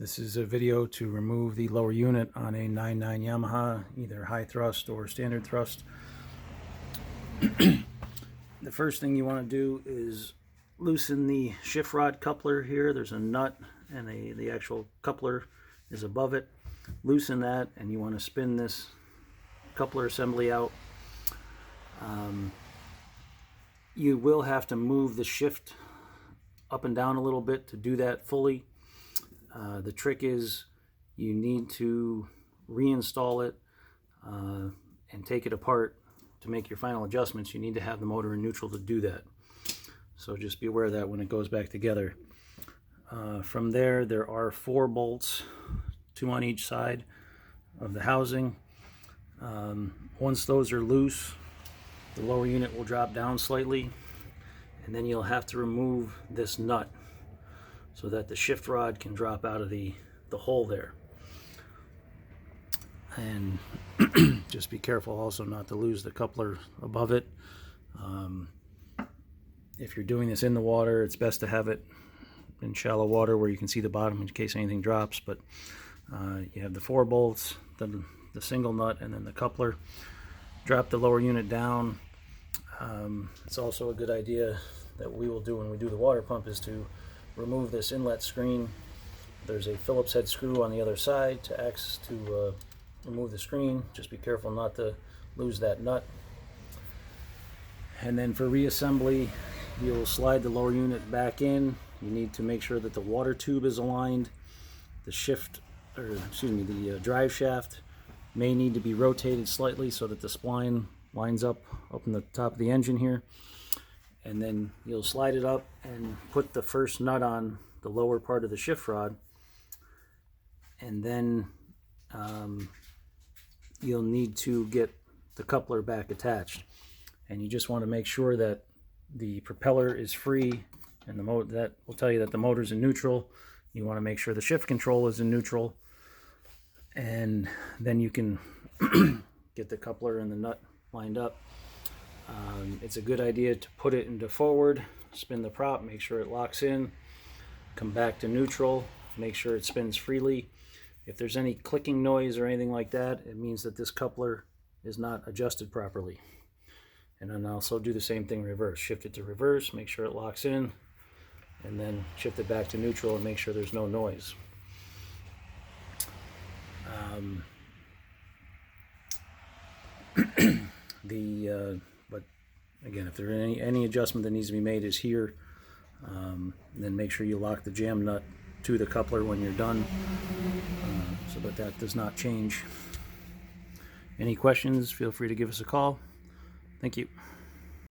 This is a video to remove the lower unit on a 9.9 Yamaha, either high thrust or standard thrust. The first thing you want to do is loosen the shift rod coupler here. There's a nut and the actual coupler is above it. Loosen that, and you want to spin this coupler assembly out. You will have to move the shift up and down a little bit to do that fully. The trick is you need to reinstall it and take it apart to make your final adjustments. You need to have the motor in neutral to do that. So just be aware of that when it goes back together. From there are 4 bolts, 2 on each side of the housing. Once those are loose, the lower unit will drop down slightly, and then you'll have to remove this nut so that the shift rod can drop out of the hole there. And just be careful also not to lose the coupler above it. If you're doing this in the water, it's best to have it in shallow water where you can see the bottom in case anything drops. But you have the 4 bolts, the single nut, and then the coupler. Drop the lower unit down. It's also a good idea that we will do when we do the water pump is to remove this inlet screen. There's a Phillips head screw on the other side to remove the screen. Just be careful not to lose that nut. And then for reassembly, you'll slide the lower unit back in. You need to make sure that the water tube is aligned. The the drive shaft may need to be rotated slightly so that the spline lines up in the top of the engine here. And then you'll slide it up and put the first nut on the lower part of the shift rod, and then you'll need to get the coupler back attached. And you just want to make sure that the propeller is free, and that will tell you that the motor's in neutral. You want to make sure the shift control is in neutral, and then you can get the coupler and the nut lined up. It's a good idea to put it into forward, spin the prop, make sure it locks in, come back to neutral, make sure it spins freely. If there's any clicking noise or anything like that, it means that this coupler is not adjusted properly. And then also do the same thing reverse. Shift it to reverse, make sure it locks in, and then shift it back to neutral and make sure there's no noise. But again, if there's any adjustment that needs to be made is here. Then make sure you lock the jam nut to the coupler when you're done, so that does not change. Any questions, feel free to give us a call. Thank you.